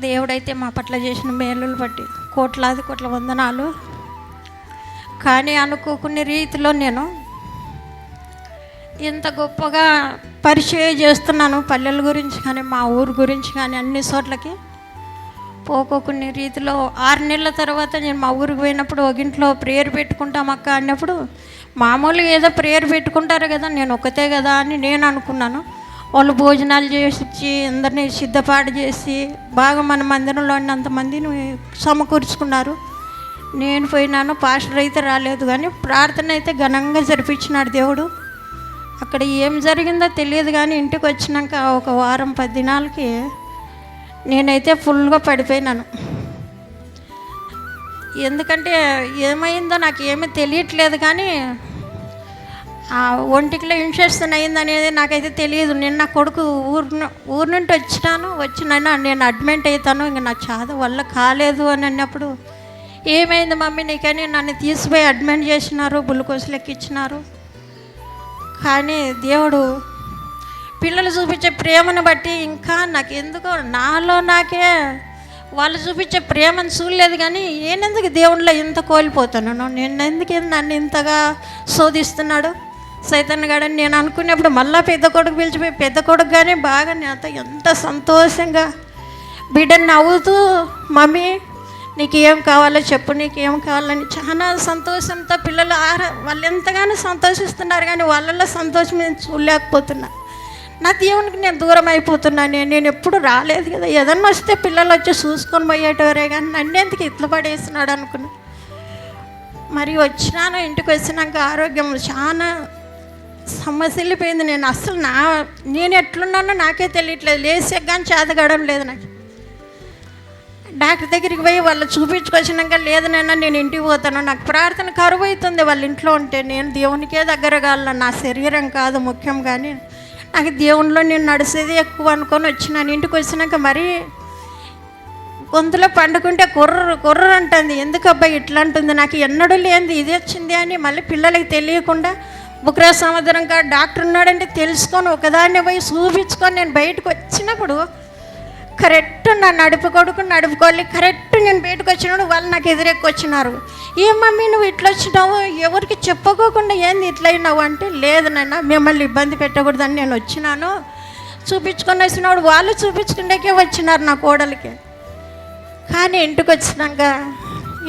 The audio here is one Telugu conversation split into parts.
దేవుడైతే మా పట్ల చేసిన మేలులు బట్టి కోట్లాది కోట్ల వందనాలు. కానీ అనుకోకునే రీతిలో నేను ఇంత గొప్పగా పరిచయం చేస్తున్నాను పల్లెల గురించి కానీ మా ఊరు గురించి కానీ అన్ని చోట్లకి. పోకోకునే రీతిలో 6 నెలల తర్వాత నేను మా ఊరికి పోయినప్పుడు ఒక ఇంట్లో ప్రేయర్ పెట్టుకుంటాం అక్క అన్నప్పుడు మామూలుగా ఏదో ప్రేయర్ పెట్టుకుంటారు కదా, నేను ఒకతే కదా అని నేను అనుకున్నాను. వాళ్ళు భోజనాలు చేసి అందరినీ సిద్ధపాటు చేసి బాగా మన మందిరంలో అంతమందిని సమకూర్చుకున్నారు. నేను పోయినాను, పాస్టర్ అయితే రాలేదు, కానీ ప్రార్థన అయితే ఘనంగా జరిపించినాడు దేవుడు. అక్కడ ఏం జరిగిందో తెలియదు, కానీ ఇంటికి వచ్చినాక ఒక వారం 10 దినాలకి నేనైతే ఫుల్గా పడిపోయినాను. ఎందుకంటే ఏమైందో నాకు ఏమీ తెలియట్లేదు, కానీ ఒంటికిలో ఇన్ఫెక్షన్ అయిందనేది నాకైతే తెలియదు. నిన్న కొడుకు ఊరు నుండి వచ్చినైనా నేను అడ్మిట్ అవుతాను, ఇంక నా చాద వల్ల కాలేదు అని అన్నప్పుడు ఏమైంది మమ్మీ నీకని నన్ను తీసిపోయి అడ్మిట్ చేసినారు, గ్లూకోజ్ ఎక్కించినారు. కానీ దేవుడు పిల్లలు చూపించే ప్రేమను బట్టి ఇంకా నాకు ఎందుకో నాలో నాకే వాళ్ళు చూపించే ప్రేమను చూడలేదు, కానీ నేనెందుకు దేవుళ్ళో ఇంత కోల్పోతున్నాను, నేనెందుకు నన్ను ఇంతగా శోధిస్తున్నాడు సైతాన్ గాడని నేను అనుకున్నప్పుడు మళ్ళీ పెద్ద కొడుకు పిలిచిపోయి పెద్ద కొడుకు కానీ బాగా నాతో ఎంత సంతోషంగా బిడ్డని నవ్వుతూ మమ్మీ నీకు ఏం కావాలో చెప్పు, నీకు ఏం కావాలని చాలా సంతోషంతో పిల్లలు వాళ్ళు ఎంతగానో సంతోషిస్తున్నారు, కానీ వాళ్ళల్లో సంతోషం నేను చూడలేకపోతున్నా. నా దేవునికి నేను దూరం అయిపోతున్నాను. నేను ఎప్పుడు రాలేదు కదా, ఏదన్నా వస్తే పిల్లలు వచ్చి చూసుకొని పోయేటవరే, కానీ నన్ను ఎందుకు ఇట్లా పడేస్తున్నాడు అనుకున్నా. మరి వచ్చినాను, ఇంటికి వచ్చినాక ఆరోగ్యం చాలా సమస్యలిపోయింది. నేను ఎట్లున్నానో నాకే తెలియట్లేదు, లేచే కానీ చేతగడం లేదు. నాకు డాక్టర్ దగ్గరికి పోయి వాళ్ళు చూపించుకొచ్చినాక లేదనైనా నేను ఇంటికి పోతాను, నాకు ప్రార్థన కరువు అవుతుంది వాళ్ళ ఇంట్లో ఉంటే. నేను దేవునికే దగ్గరగాల, నా శరీరం కాదు ముఖ్యం, కానీ నాకు దేవునిలో నేను నడిచేది ఎక్కువ అనుకొని వచ్చినాను. ఇంటికి వచ్చినాక మరీ గొంతులో పండుకుంటే కుర్ర అంటుంది. ఎందుకు అబ్బాయి ఇట్లా అంటుంది, నాకు ఎన్నడూ లేనిది ఇది వచ్చింది అని మళ్ళీ పిల్లలకి తెలియకుండా బుక్రా సముద్రం కాడ డాక్టర్ ఉన్నాడంటే తెలుసుకొని ఒకదాన్ని పోయి చూపించుకొని నేను బయటకు వచ్చినప్పుడు కరెక్ట్ నా నడుపుకోవాలి కరెక్ట్ నేను బయటకు వచ్చినప్పుడు వాళ్ళు నాకు ఎదురెక్కొచ్చినారు. ఏం మమ్మీ నువ్వు ఇట్లా వచ్చినావు, ఎవరికి చెప్పుకోకుండా ఏంది ఇట్లా అయినావు అంటే, లేదు నాన్న మిమ్మల్ని ఇబ్బంది పెట్టకూడదని నేను వచ్చినాను, చూపించుకొని వచ్చినప్పుడు వాళ్ళు చూపించుకుండాకే వచ్చినారు నా కోడలికి. కానీ ఇంటికి వచ్చినాక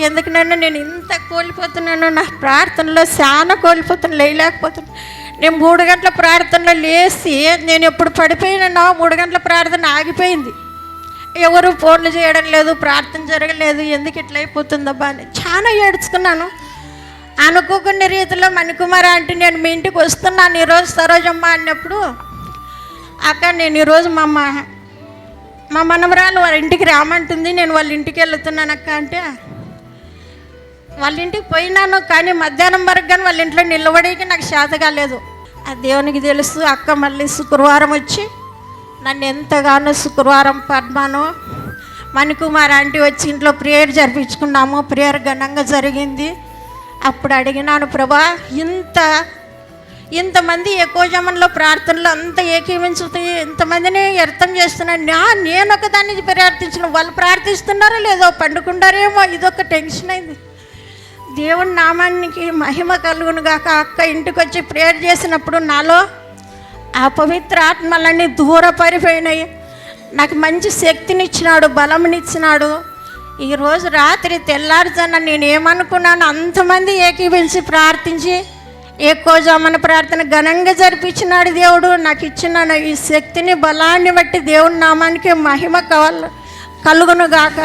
ఎందుకనైనా నేను ఇంత కోల్పోతున్నాను, నా ప్రార్థనలో చాలా కోల్పోతున్నాను, లేకపోతున్నాను. నేను 3 గంటల ప్రార్థనలో లేచి నేను ఎప్పుడు పడిపోయినా 3 గంటల ప్రార్థన ఆగిపోయింది. ఎవరు ఫోన్లు చేయడం లేదు, ప్రార్థన జరగలేదు, ఎందుకు ఇట్లా అయిపోతుందబ్బా అని చాలా ఏడ్చుకున్నాను. అనుకోకునే రీతిలో మణికుమార్ అంటే నేను మీ ఇంటికి వస్తున్నాను ఈరోజు సరోజమ్మ అన్నప్పుడు, అక్క నేను ఈరోజు మా మనవరాలు వాళ్ళ ఇంటికి రామంటుంది, నేను వాళ్ళ ఇంటికి వెళ్తున్నాను అక్క అంటే వాళ్ళ ఇంటికి పోయినాను. కానీ మధ్యాహ్నం వరకు కానీ వాళ్ళ ఇంట్లో నిలబడేకి నాకు చేత కాలేదు. ఆ దేవునికి తెలుసు. అక్క మళ్ళీ శుక్రవారం వచ్చి నన్ను ఎంతగానో శుక్రవారం పద్మాను మణికుమార్ ఆంటీ వచ్చి ఇంట్లో ప్రేయర్ జరిపించుకున్నాము. ప్రేయర్ ఘనంగా జరిగింది. అప్పుడు అడిగినాను, ప్రభా ఇంతమంది ఎక్కువ జమంలో ప్రార్థనలు అంత ఏకీవించుతూ ఇంతమందిని అర్థం చేస్తున్నాను. నేను ఒకదాన్ని ప్రార్థించిన వాళ్ళు ప్రార్థిస్తున్నారో లేదో పండుకుంటారేమో, ఇదొక టెన్షన్ అయింది. దేవుని నామానికి మహిమ కలుగును గాక. అక్క ఇంటికి వచ్చి ప్రేయర్ చేసినప్పుడు నాలో ఆ పవిత్ర ఆత్మలన్నీ దూరపడిపోయినాయి. నాకు మంచి శక్తినిచ్చినాడు, బలంనిచ్చినాడు. ఈరోజు రాత్రి తెల్లారుజాన నేను ఏమనుకున్నాను, అంతమంది ఏకీవించి ప్రార్థించి ఎక్కువ జామన ప్రార్థన ఘనంగా జరిపించినాడు దేవుడు. నాకు ఇచ్చిన ఈ శక్తిని బలాన్ని బట్టి దేవుని నామానికి మహిమ కలుగును గాక.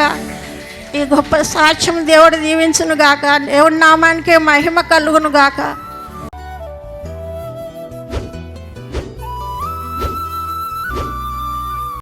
ఈ గొప్ప సాక్ష్యం దేవుడు దీవించును గాక. దేవుని నామానికి మహిమ కలుగును గాక.